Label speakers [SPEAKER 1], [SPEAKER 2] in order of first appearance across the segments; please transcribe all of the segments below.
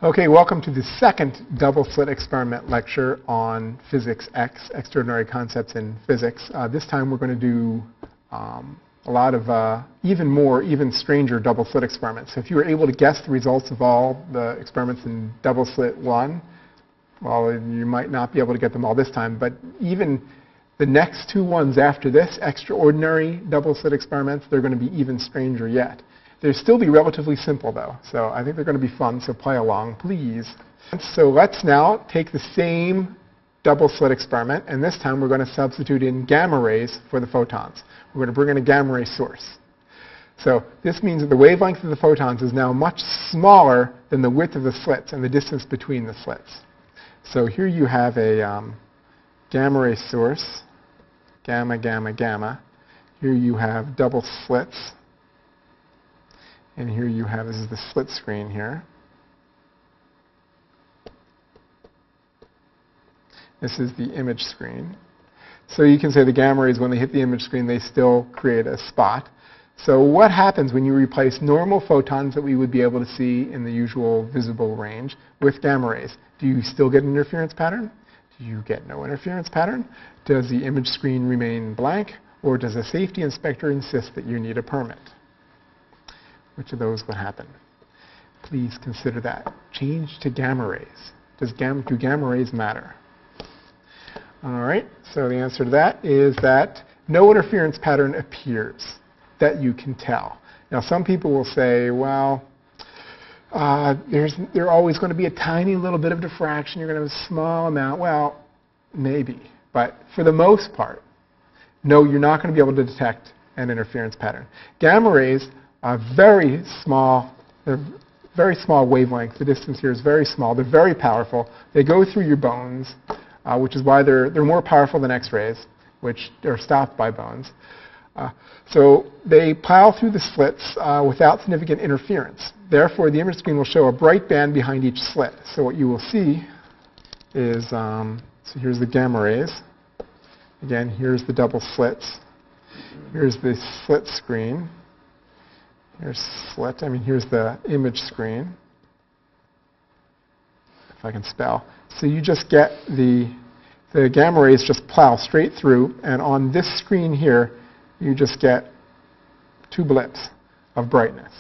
[SPEAKER 1] Okay, welcome to the second double slit experiment lecture on Physics X, Extraordinary Concepts in Physics. This time we're going to do a lot of even stranger double slit experiments. So if you were able to guess the results of all the experiments in double slit 1, well, you might not be able to get them all this time, but even the next two ones after this, extraordinary double slit experiments, they're going to be even stranger yet. They'll still be relatively simple, though, so I think they're going to be fun, so play along, please. So let's now take the same double slit experiment, and this time we're going to substitute in gamma rays for the photons. We're going to bring in a gamma ray source. So this means that the wavelength of the photons is now much smaller than the width of the slits and the distance between the slits. So here you have a gamma ray source, gamma, gamma, gamma. Here you have double slits. And here you have, this is the slit screen here. This is the image screen. So you can say the gamma rays, when they hit the image screen, they still create a spot. So what happens when you replace normal photons that we would be able to see in the usual visible range with gamma rays? Do you still get an interference pattern? Do you get no interference pattern? Does the image screen remain blank? Or does a safety inspector insist that you need a permit? Which of those would happen? Please consider that. Change to gamma rays. Do gamma rays matter? All right, so the answer to that is that no interference pattern appears that you can tell. Now, some people will say, well, there's always going to be a tiny little bit of diffraction. You're going to have a small amount. Well, maybe. But for the most part, no, you're not going to be able to detect an interference pattern. Gamma rays are very small. They're very small wavelength. The distance here is very small. They're very powerful. They go through your bones, which is why they're more powerful than X-rays, which are stopped by bones. So they plow through the slits without significant interference. Therefore, the image screen will show a bright band behind each slit. So what you will see is, so here's the gamma rays. Again, here's the double slits. Here's the slit screen. Here's slit. Here's the image screen, if I can spell. So you just get the gamma rays just plow straight through, and on this screen here, you just get two blips of brightness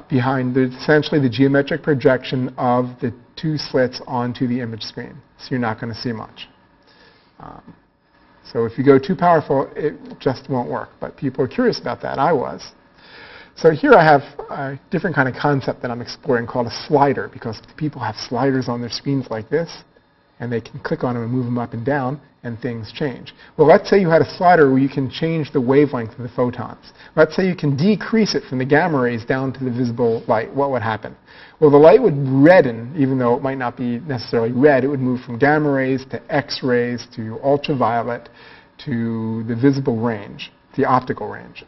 [SPEAKER 1] behind essentially the geometric projection of the two slits onto the image screen. So you're not going to see much. So if you go too powerful, it just won't work. But people are curious about that. I was. So here I have a different kind of concept that I'm exploring called a slider, because people have sliders on their screens like this, and they can click on them and move them up and down, and things change. Well, let's say you had a slider where you can change the wavelength of the photons. Let's say you can decrease it from the gamma rays down to the visible light. What would happen? Well, the light would redden, even though it might not be necessarily red. It would move from gamma rays to X-rays to ultraviolet to the visible range, the optical range.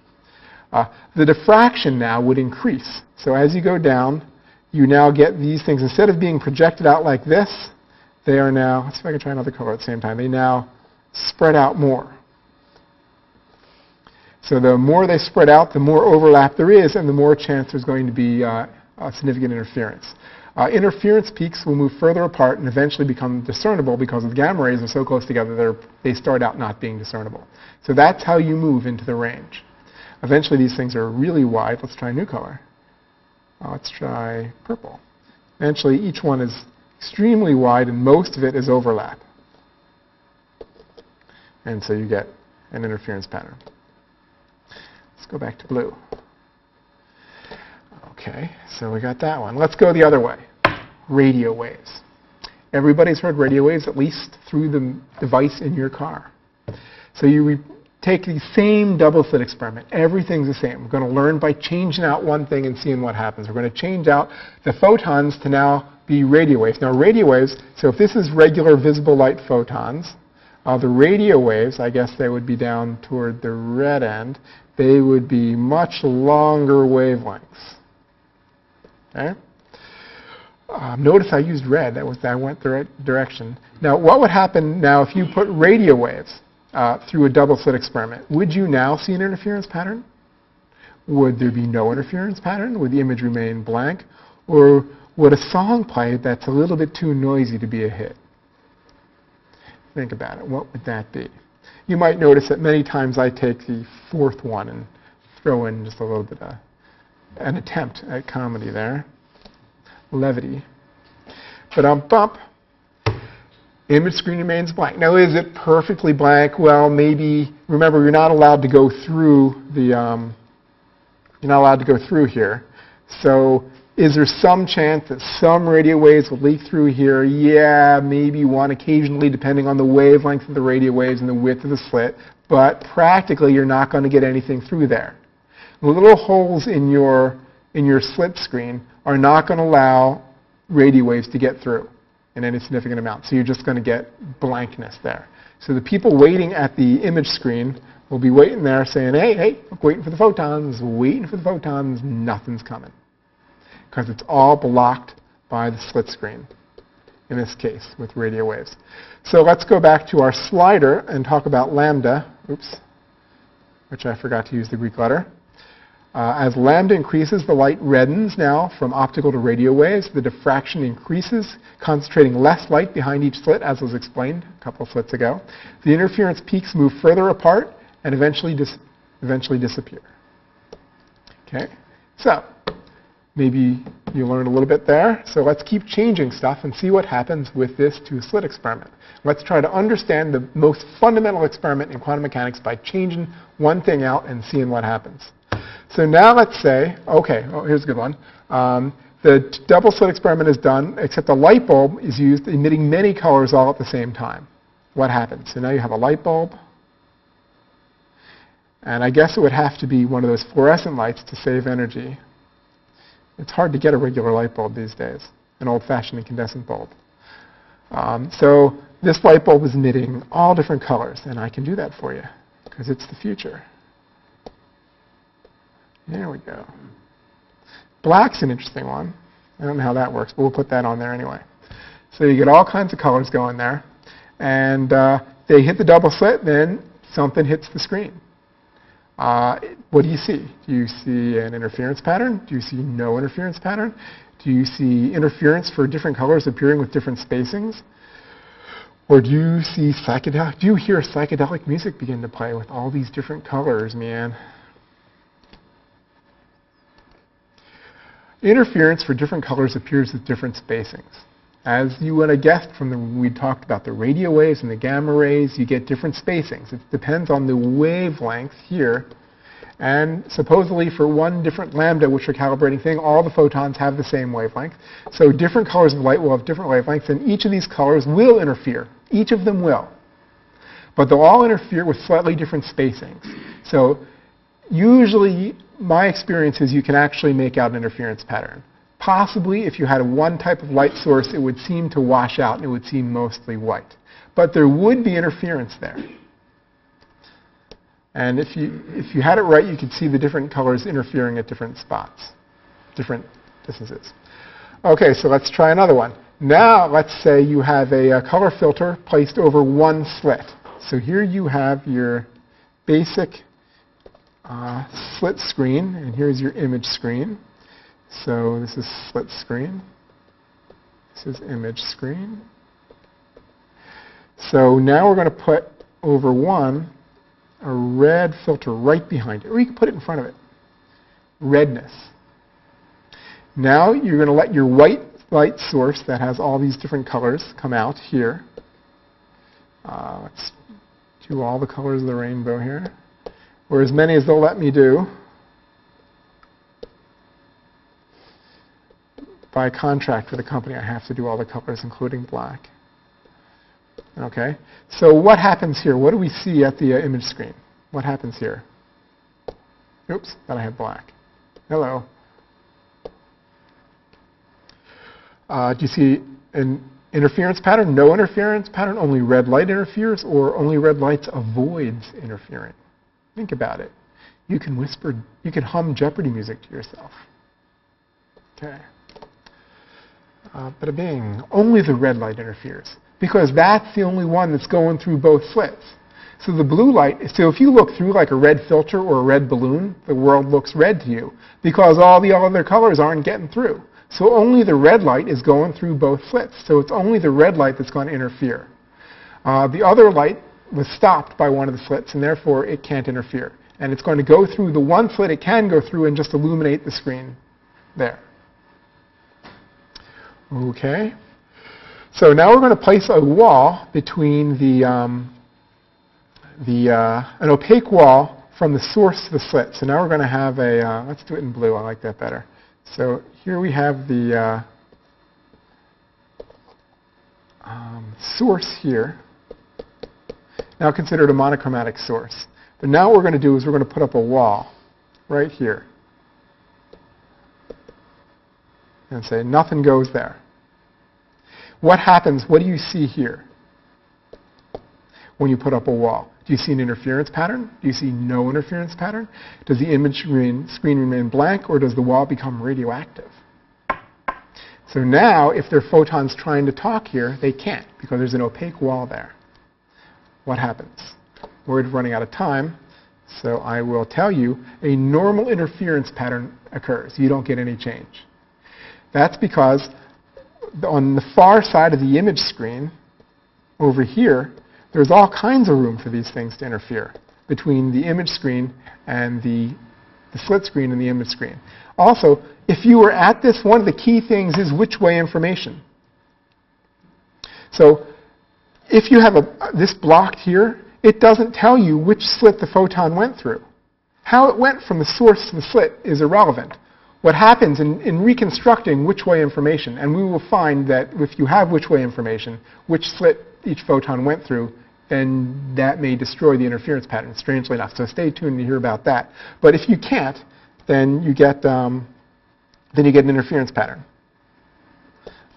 [SPEAKER 1] The diffraction now would increase. So as you go down, you now get these things. Instead of being projected out like this, they are now, let's see if I can try another color at the same time, they now spread out more. So the more they spread out, the more overlap there is, and the more chance there's going to be significant interference. Interference peaks will move further apart and eventually become discernible because the gamma rays are so close together they start out not being discernible. So that's how you move into the range. Eventually these things are really wide. Let's try a new color. Let's try purple. Eventually each one is extremely wide and most of it is overlap. And so you get an interference pattern. Let's go back to blue. Okay, so we got that one. Let's go the other way. Radio waves. Everybody's heard radio waves, at least through the device in your car. So you take the same double slit experiment. Everything's the same. We're going to learn by changing out one thing and seeing what happens. We're going to change out the photons to now be radio waves. Now radio waves, so if this is regular visible light photons, the radio waves, I guess they would be down toward the red end, they would be much longer wavelengths. Okay? Notice I used red. I went the right direction. Now what would happen now if you put radio waves through a double slit experiment? Would you now see an interference pattern? Would there be no interference pattern? Would the image remain blank? Or would a song play that's a little bit too noisy to be a hit? Think about it. What would that be? You might notice that many times I take the fourth one and throw in just a little bit of an attempt at comedy there. Levity. But bump. Image screen remains blank. Now, is it perfectly blank? Well, maybe. Remember, you're not allowed to go through the. You're not allowed to go through here. So, is there some chance that some radio waves will leak through here? Yeah, maybe one occasionally, depending on the wavelength of the radio waves and the width of the slit. But practically, you're not going to get anything through there. The little holes in your slit screen are not going to allow radio waves to get through in any significant amount. So you're just going to get blankness there. So the people waiting at the image screen will be waiting there saying, hey, I'm waiting for the photons, nothing's coming. Because it's all blocked by the slit screen, in this case, with radio waves. So let's go back to our slider and talk about lambda, which I forgot to use the Greek letter. As lambda increases, the light reddens now from optical to radio waves. The diffraction increases, concentrating less light behind each slit, as was explained a couple of slits ago. The interference peaks move further apart and eventually disappear. Okay, so maybe you learned a little bit there. So let's keep changing stuff and see what happens with this two-slit experiment. Let's try to understand the most fundamental experiment in quantum mechanics by changing one thing out and seeing what happens. So now let's say, here's a good one. The double slit experiment is done, except a light bulb is used emitting many colors all at the same time. What happens? So now you have a light bulb. And I guess it would have to be one of those fluorescent lights to save energy. It's hard to get a regular light bulb these days, an old-fashioned incandescent bulb. So this light bulb is emitting all different colors, and I can do that for you because it's the future. There we go. Black's an interesting one. I don't know how that works, but we'll put that on there anyway. So you get all kinds of colors going there. And they hit the double slit, then something hits the screen. What do you see? Do you see an interference pattern? Do you see no interference pattern? Do you see interference for different colors appearing with different spacings? Or do you see psychedelic? Do you hear psychedelic music begin to play with all these different colors, man? Interference for different colors appears with different spacings. As you would have guessed from we talked about the radio waves and the gamma rays, you get different spacings. It depends on the wavelength here. And supposedly for one different lambda, which are calibrating thing, all the photons have the same wavelength. So different colors of light will have different wavelengths, and each of these colors will interfere. Each of them will. But they'll all interfere with slightly different spacings. So usually, my experience is you can actually make out an interference pattern. Possibly, if you had one type of light source, it would seem to wash out and it would seem mostly white. But there would be interference there. And if you had it right, you could see the different colors interfering at different spots, different distances. Okay, so let's try another one. Now, let's say you have a color filter placed over one slit. So here you have your basic slit screen, and here's your image screen. So this is slit screen. This is image screen. So now we're going to put over one a red filter right behind it, or you can put it in front of it. Redness. Now you're going to let your white light source that has all these different colors come out here. Let's do all the colors of the rainbow here, or as many as they'll let me do. By contract with the company, I have to do all the colors, including black. Okay, so what happens here? What do we see at the image screen? What happens here? Oops, thought I had black. Hello. Do you see an interference pattern? No interference pattern? Only red light interferes, or only red lights avoids interfering? Think about it. You can whisper, you can hum Jeopardy music to yourself. Okay. Bada bing. Only the red light interferes, because that's the only one that's going through both slits. So the blue light, so if you look through like a red filter or a red balloon, the world looks red to you, because all the other colors aren't getting through. So only the red light is going through both slits. So it's only the red light that's going to interfere. The other light was stopped by one of the slits, and therefore it can't interfere. And it's going to go through the one slit it can go through and just illuminate the screen there. Okay. So now we're going to place a wall between an opaque wall from the source to the slit. So now we're going to have a, let's do it in blue, I like that better. So here we have the source here, now considered a monochromatic source. But now what we're going to do is we're going to put up a wall right here and say nothing goes there. What happens, what do you see here when you put up a wall? Do you see an interference pattern? Do you see no interference pattern? Does the image screen remain blank, or does the wall become radioactive? So now, if there are photons trying to talk here, they can't, because there's an opaque wall there. What happens? We're running out of time, so I will tell you a normal interference pattern occurs. You don't get any change. That's because on the far side of the image screen, over here, there's all kinds of room for these things to interfere between the image screen and the slit screen and the image screen. Also, if you were at this, one of the key things is which way information. So if you have this blocked here, it doesn't tell you which slit the photon went through. How it went from the source to the slit is irrelevant. What happens in reconstructing which way information, and we will find that if you have which way information, which slit each photon went through, then that may destroy the interference pattern, strangely enough. So stay tuned to hear about that. But if you can't, then you get an interference pattern.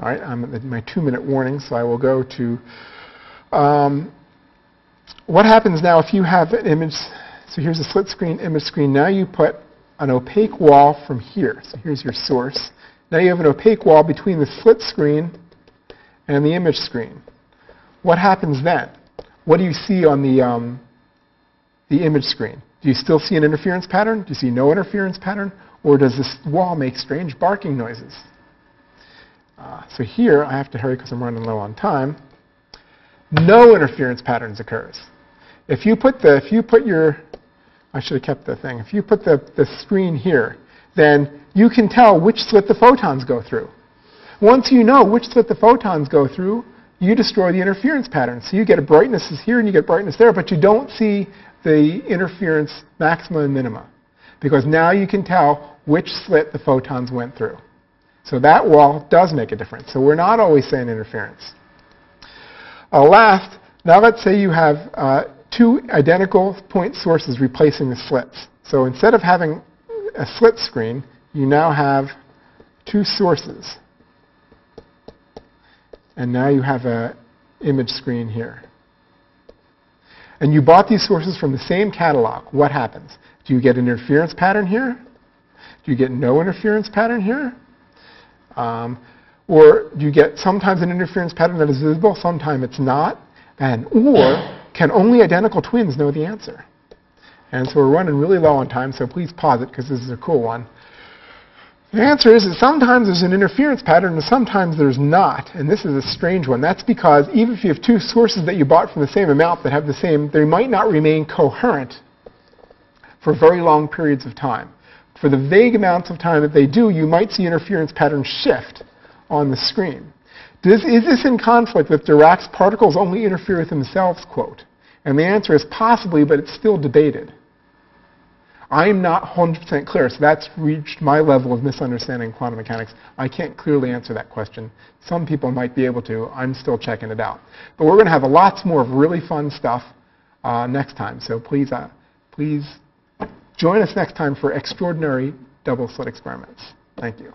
[SPEAKER 1] All right, I'm at my 2-minute warning, so I will go to what happens now if you have an image. So here's a slit screen, image screen. Now you put an opaque wall from here. So here's your source. Now you have an opaque wall between the slit screen and the image screen. What happens then? What do you see on the image screen? Do you still see an interference pattern? Do you see no interference pattern? Or does this wall make strange barking noises? So here, I have to hurry because I'm running low on time. No interference patterns occurs. If you put your, I should have kept the thing. If you put the screen here, then you can tell which slit the photons go through. Once you know which slit the photons go through, you destroy the interference pattern. So you get a brightness here and you get brightness there, but you don't see the interference maxima and minima, because now you can tell which slit the photons went through. So that wall does make a difference. So we're not always saying interference. Last, now let's say you have two identical point sources replacing the slits. So instead of having a slit screen, you now have two sources. And now you have an image screen here. And you bought these sources from the same catalog. What happens? Do you get an interference pattern here? Do you get no interference pattern here? Or do you get sometimes an interference pattern that is visible, sometimes it's not? Or can only identical twins know the answer? And so we're running really low on time, so please pause it because this is a cool one. The answer is that sometimes there's an interference pattern and sometimes there's not. And this is a strange one. That's because even if you have two sources that you bought from the same amount that have the same, they might not remain coherent for very long periods of time. For the vague amounts of time that they do, you might see interference patterns shift on the screen. Is this in conflict with Dirac's particles only interfere with themselves quote? And the answer is possibly, but it's still debated. I'm not 100% clear, so that's reached my level of misunderstanding quantum mechanics. I can't clearly answer that question. Some people might be able to. I'm still checking it out. But we're going to have lots more of really fun stuff next time. So please join us next time for extraordinary double slit experiments. Thank you.